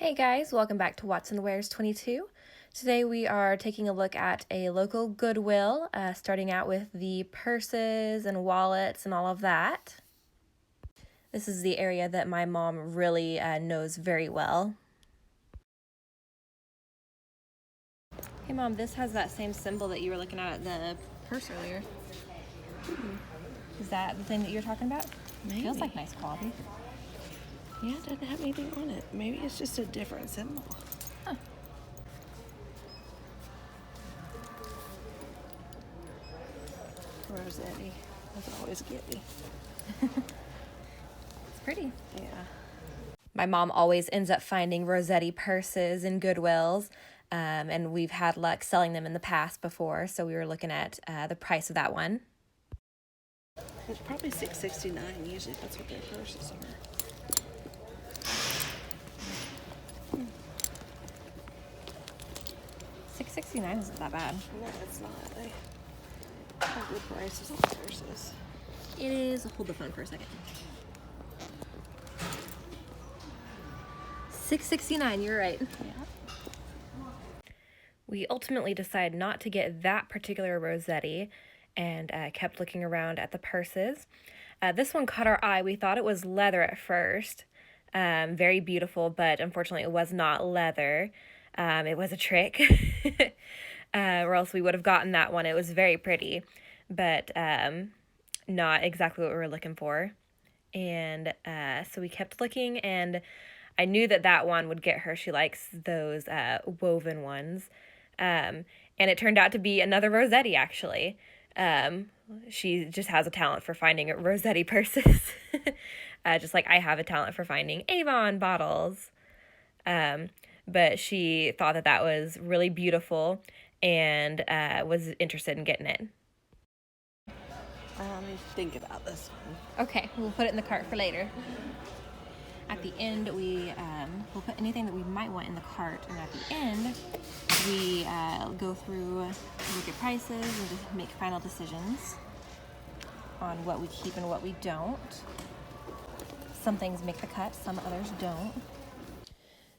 Hey guys, welcome back to Watson Wares 22. Today we are taking a look at a local Goodwill, starting out with the purses and wallets and all of that. This is the area that my mom really knows very well. Hey Mom, this has that same symbol that you were looking at the purse earlier. Is that the thing that you're talking about? Maybe. Feels like nice quality. Yeah, it doesn't have anything on it. Maybe it's just a different symbol. Huh. Rossetti. That's always get me. It's pretty. Yeah. My mom always ends up finding Rossetti purses in Goodwills, and we've had luck selling them in the past before, so we were looking at the price of that one. It's probably $6.69 usually. That's what their purses are. $6.69 isn't that bad. No, it's not. They have good prices on purses. It is. Hold the phone for a second. $6.69. You're right. Yeah. We ultimately decided not to get that particular Rossetti and kept looking around at the purses. This one caught our eye. We thought it was leather at first. Very beautiful, but unfortunately it was not leather. It was a trick, or else we would have gotten that one. It was very pretty, but not exactly what we were looking for. And so we kept looking, and I knew that one would get her. She likes those woven ones. And it turned out to be another Rossetti, actually. She just has a talent for finding Rossetti purses, just like I have a talent for finding Avon bottles. But she thought that was really beautiful and was interested in getting it. Let me think about this one. Okay, we'll put it in the cart for later. At the end, we'll put anything that we might want in the cart, and at the end, we go through, look at prices, and just make final decisions on what we keep and what we don't. Some things make the cut, some others don't.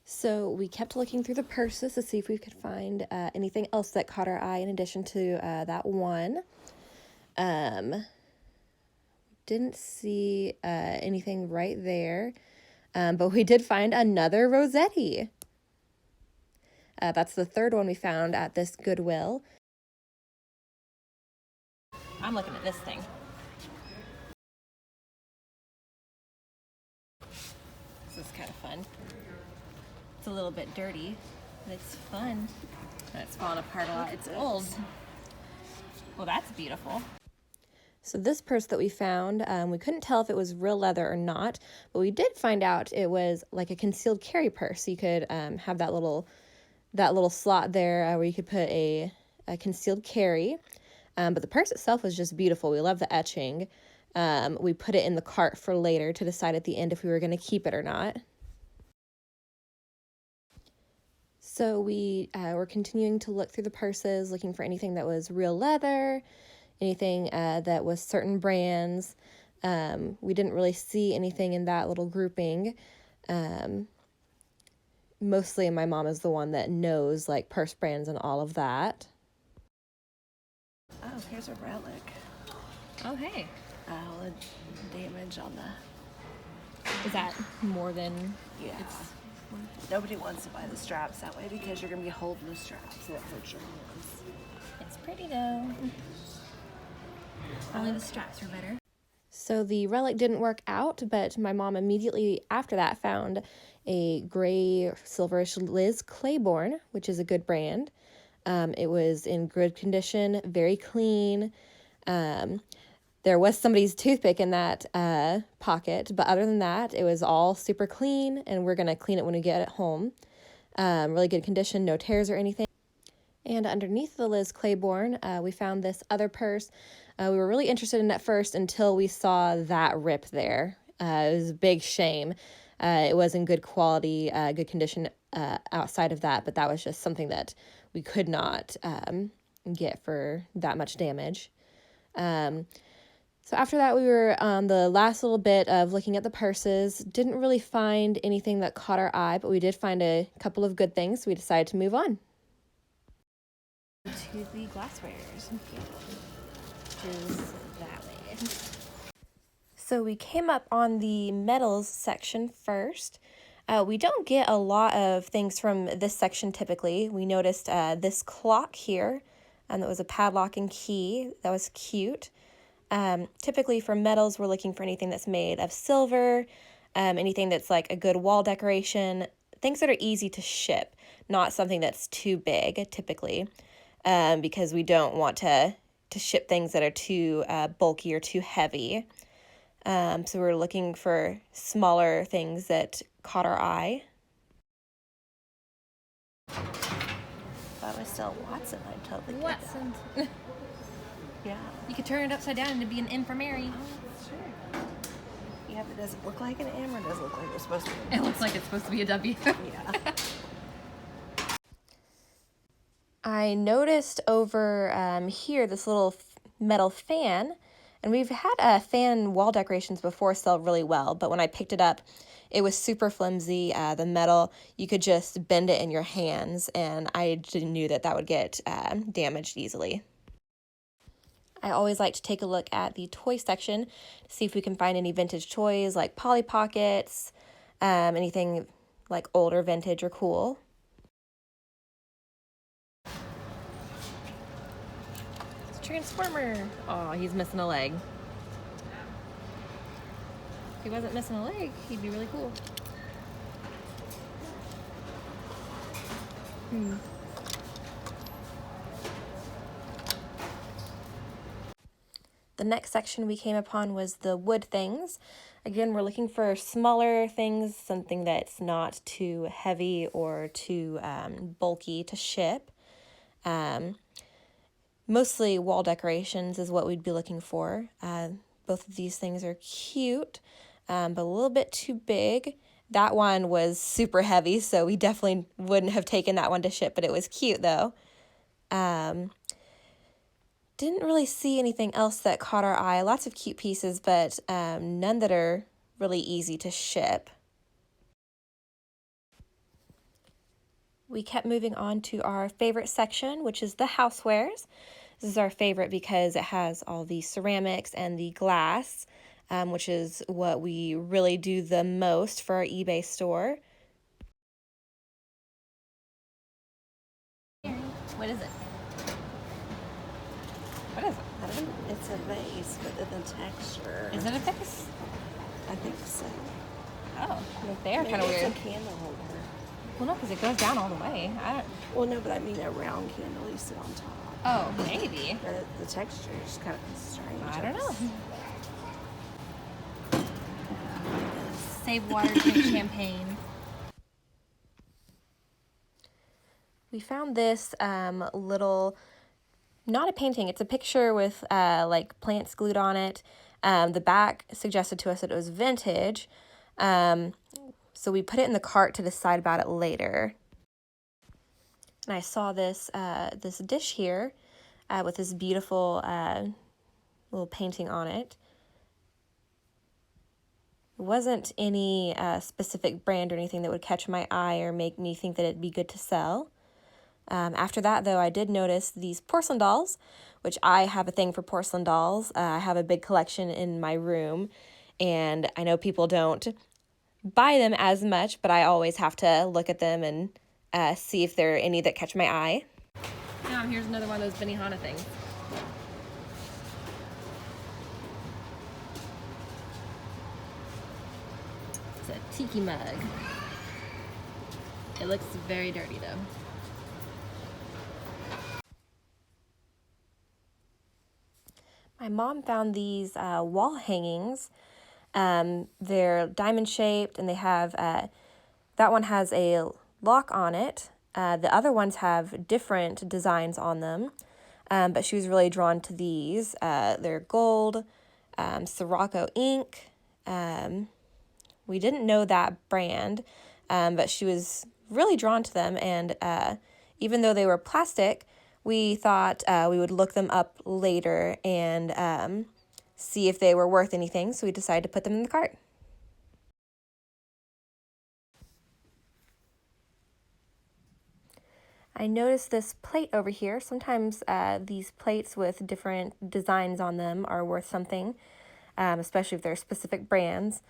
So we kept looking through the purses to see if we could find anything else that caught our eye in addition to that one. Didn't see anything right there, but we did find another Rossetti. That's the third one we found at this Goodwill. I'm looking at this thing. This is kind of fun. It's a little bit dirty, but it's fun. It's falling apart a lot. It's old. Well, that's beautiful. So this purse that we found, we couldn't tell if it was real leather or not, but we did find out it was like a concealed carry purse. You could have that little slot there where you could put a concealed carry. But the purse itself was just beautiful. We love the etching. We put it in the cart for later to decide at the end if we were going to keep it or not. So we were continuing to look through the purses, looking for anything that was real leather, anything that was certain brands. We didn't really see anything in that little grouping. Mostly my mom is the one that knows like purse brands and all of that. Oh, here's a relic. Oh, hey. The damage on the... Is that more than... Yeah. Nobody wants to buy the straps that way because you're going to be holding the straps, so it hurts your hands. It's pretty though. Only the straps are better. So the relic didn't work out, but my mom immediately after that found a gray silverish Liz Claiborne, which is a good brand. It was in good condition, very clean. There was somebody's toothpick in that pocket, but other than that, it was all super clean, and we're going to clean it when we get it home. Really good condition, no tears or anything. And underneath the Liz Claiborne, we found this other purse. We were really interested in it at first until we saw that rip there. It was a big shame. It was in good quality, good condition outside of that, but that was just something that we could not get for that much damage. So So after that, we were on the last little bit of looking at the purses. Didn't really find anything that caught our eye, but we did find a couple of good things, so we decided to move on. To the glasswares, which is that way. So we came up on the metals section first. We don't get a lot of things from this section typically. We noticed this clock here, that was a padlock and key. That was cute. Typically for metals, we're looking for anything that's made of silver, anything that's like a good wall decoration, things that are easy to ship, not something that's too big typically, because we don't want to ship things that are too bulky or too heavy. So we're looking for smaller things that caught our eye. If I was still Watson, I'd totally get Watson. that. Yeah. You could turn it upside down and it'd be an infirmary. Oh, sure. Yeah, but does it look like an M or does it look like it's supposed to be? It looks like it's supposed to be a W. Yeah. I noticed over here this little metal fan, and we've had fan wall decorations before sell really well, but when I picked it up, it was super flimsy. The metal, you could just bend it in your hands, and I knew that would get damaged easily. I always like to take a look at the toy section to see if we can find any vintage toys like Polly Pockets, anything like older vintage or cool. It's Transformer. Oh, he's missing a leg. If he wasn't missing a leg, he'd be really cool. The next section we came upon was the wood things. Again, we're looking for smaller things, something that's not too heavy or too bulky to ship. Mostly wall decorations is what we'd be looking for. Both of these things are cute, but a little bit too big. That one was super heavy, so we definitely wouldn't have taken that one to ship, but it was cute though. Didn't really see anything else that caught our eye. Lots of cute pieces, but none that are really easy to ship. We kept moving on to our favorite section, which is the housewares. This is our favorite because it has all the ceramics and the glass, which is what we really do the most for our eBay store. What is it? What is it? I don't know. It's a vase, but the texture. Is it a vase? I think so. Oh, they are kind of Maybe weird. it's a candle holder. Well, no, because it goes down all the way. Well, no, but I mean a round candle you sit on top. Oh, maybe. The texture is kind of strange. I don't know. Save water, drink champagne. We found this little, not a painting, it's a picture with like plants glued on it. The back suggested to us that it was vintage. So we put it in the cart to decide about it later. And I saw this this dish here with this beautiful little painting on it. It wasn't any specific brand or anything that would catch my eye or make me think that it'd be good to sell. After that, though, I did notice these porcelain dolls, which I have a thing for porcelain dolls. I have a big collection in my room, and I know people don't buy them as much, but I always have to look at them and see if there are any that catch my eye. Here's another one of those Benihana things. It's a tiki mug. It looks very dirty though. My mom found these wall hangings. They're diamond shaped and they have, that one has a lock on it. The other ones have different designs on them, but she was really drawn to these. They're gold, Sirocco ink. We didn't know that brand, but she was really drawn to them, and even though they were plastic, we thought we would look them up later and see if they were worth anything, so we decided to put them in the cart. I noticed this plate over here. Sometimes these plates with different designs on them are worth something, especially if they're specific brands.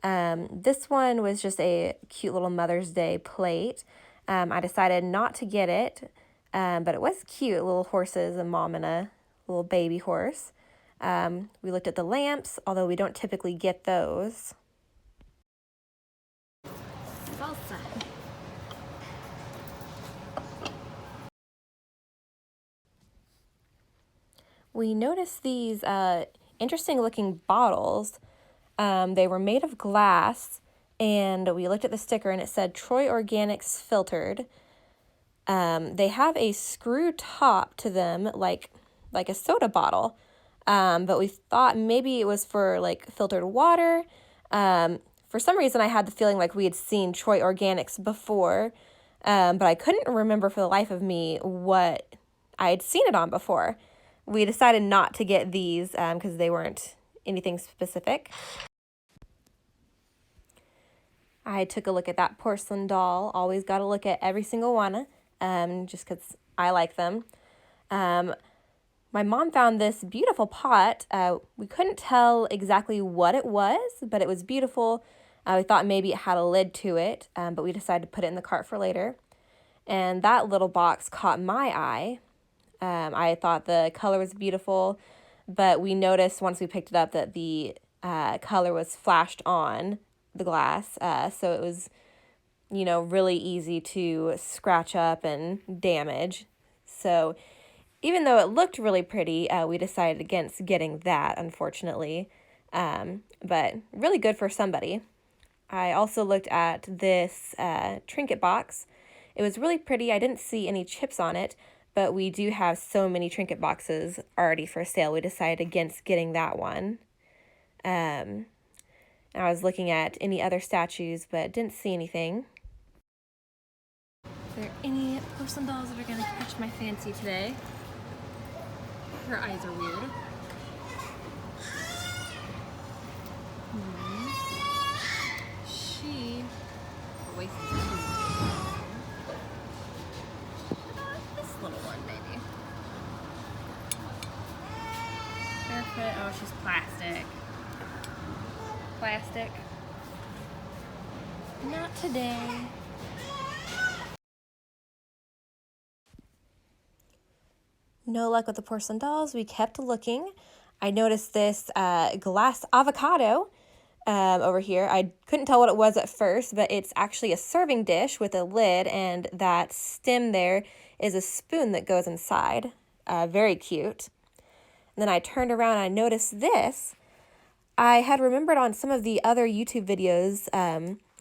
This one was just a cute little Mother's Day plate. I decided not to get it, but it was cute. Little horses, a mom and a little baby horse. We looked at the lamps, although we don't typically get those. Salsa. We noticed these interesting looking bottles. They were made of glass, and we looked at the sticker and it said Troy Organics filtered. They have a screw top to them, like a soda bottle, but we thought maybe it was for like filtered water. For some reason, I had the feeling like we had seen Troy Organics before, but I couldn't remember for the life of me what I had seen it on before. We decided not to get these because they weren't anything specific. I took a look at that porcelain doll. Always got to look at every single one, just because I like them. My mom found this beautiful pot. We couldn't tell exactly what it was, but it was beautiful. We thought maybe it had a lid to it, but we decided to put it in the cart for later. And that little box caught my eye. I thought the color was beautiful, but we noticed once we picked it up that the color was flashed on the glass, so it was, really easy to scratch up and damage. So even though it looked really pretty, we decided against getting that, unfortunately, but really good for somebody. I also looked at this trinket box. It was really pretty. I didn't see any chips on it, but we do have so many trinket boxes already for sale. We decided against getting that one. I was looking at any other statues, but didn't see anything. Are there any porcelain dolls that are going to catch my fancy today? Her eyes are weird. She wastes this little one, maybe. Barefoot. Oh, she's plastic. Plastic. Not today. No luck with the porcelain dolls. We kept looking. I noticed this glass avocado over here. I couldn't tell what it was at first, but it's actually a serving dish with a lid, and that stem there is a spoon that goes inside. Very cute. And then I turned around and I noticed this. I had remembered on some of the other YouTube videos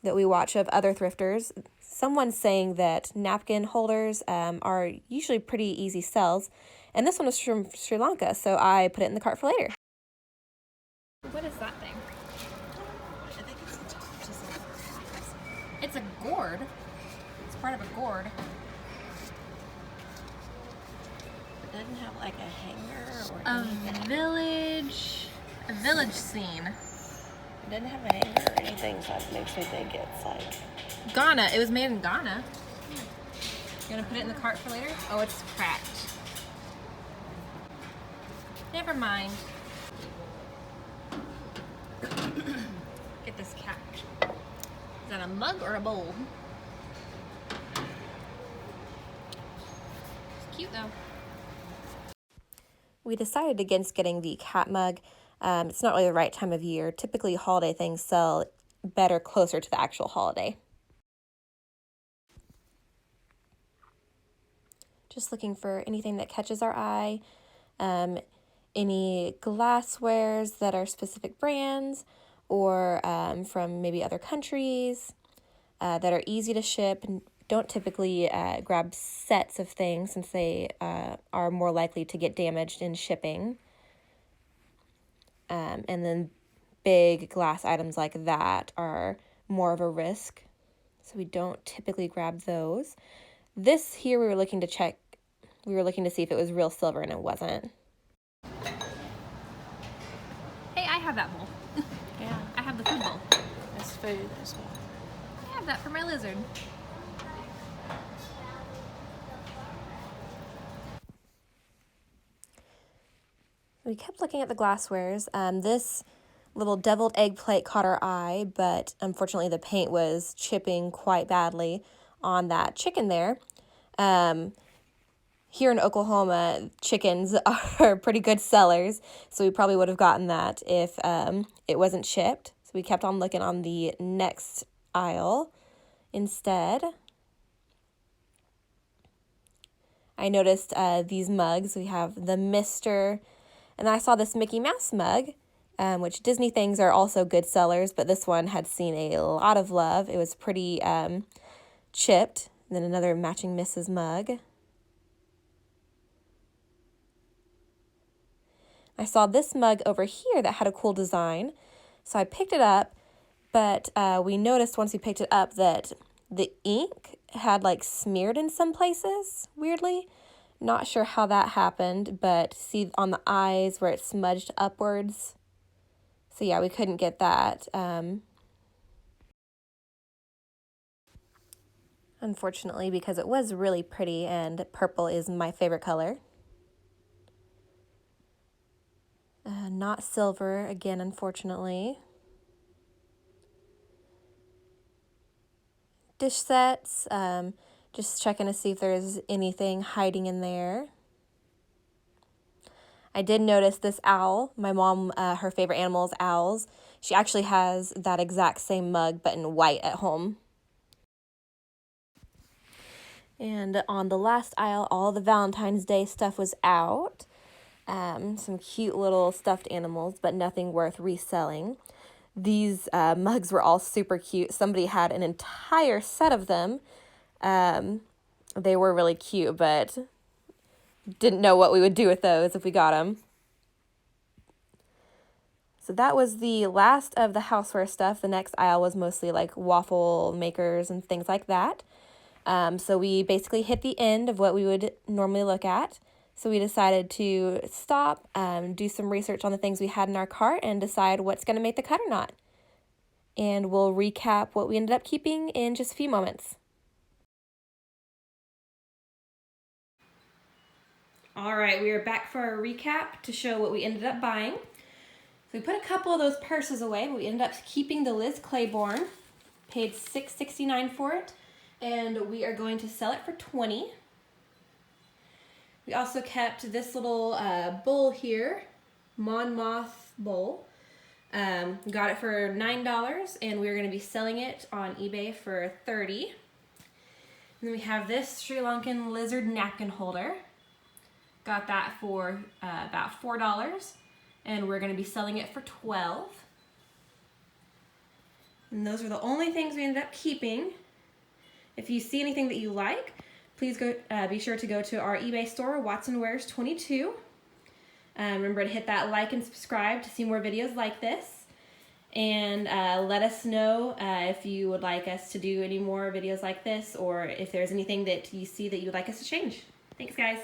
that we watch of other thrifters, someone saying that napkin holders are usually pretty easy sells. And this one was from Sri Lanka, so I put it in the cart for later. What is that thing? I think it's the top. It's a gourd. It's part of a gourd. It doesn't have like a hanger or A anything. village scene. It doesn't have a hanger or anything, so that makes me think it's like... Ghana. It was made in Ghana. You gonna put it in the cart for later? Oh, it's cracked. Never mind. Get this cat. Is that a mug or a bowl? It's cute though. We decided against getting the cat mug. It's not really the right time of year. Typically holiday things sell better closer to the actual holiday. Just looking for anything that catches our eye. Any glasswares that are specific brands or from maybe other countries that are easy to ship and don't typically grab sets of things since they are more likely to get damaged in shipping. And then big glass items like that are more of a risk, so we don't typically grab those. This here we were looking to check. We were looking to see if it was real silver, and it wasn't. that bowl. Yeah. I have the food bowl. That's food as well. I have that for my lizard. We kept looking at the glasswares. This little deviled egg plate caught our eye, but unfortunately the paint was chipping quite badly on that chicken there. Here in Oklahoma, chickens are pretty good sellers, so we probably would have gotten that if it wasn't chipped. So we kept on looking on the next aisle instead. I noticed these mugs. We have the Mr. And I saw this Mickey Mouse mug, which Disney things are also good sellers, but this one had seen a lot of love. It was pretty chipped. And then another matching Mrs. mug. I saw this mug over here that had a cool design, so I picked it up, but we noticed once we picked it up that the ink had like smeared in some places, weirdly. Not sure how that happened, but see on the eyes where it smudged upwards. So yeah, we couldn't get that. Unfortunately, because it was really pretty and purple is my favorite color. Not silver, again, unfortunately. Dish sets, just checking to see if there's anything hiding in there. I did notice this owl. My mom, her favorite animal is owls. She actually has that exact same mug, but in white at home. And on the last aisle, all the Valentine's Day stuff was out. Some cute little stuffed animals, but nothing worth reselling. These mugs were all super cute. Somebody had an entire set of them. They were really cute, but didn't know what we would do with those if we got them. So that was the last of the houseware stuff. The next aisle was mostly like waffle makers and things like that. So we basically hit the end of what we would normally look at. So we decided to stop, do some research on the things we had in our cart and decide what's going to make the cut or not. And we'll recap what we ended up keeping in just a few moments. All right, we are back for our recap to show what we ended up buying. So we put a couple of those purses away, but we ended up keeping the Liz Claiborne. Paid $6.69 for it, and we are going to sell it for $20. We also kept this little bowl here, Monmouth bowl. Got it for $9, and we're going to be selling it on eBay for $30. And then we have this Sri Lankan lizard napkin holder. Got that for about $4, and we're going to be selling it for $12. And those are the only things we ended up keeping. If you see anything that you like, please go. Be sure to go to our eBay store, WatsonWears22. Remember to hit that like and subscribe to see more videos like this. And let us know if you would like us to do any more videos like this, or if there's anything that you see that you would like us to change. Thanks, guys.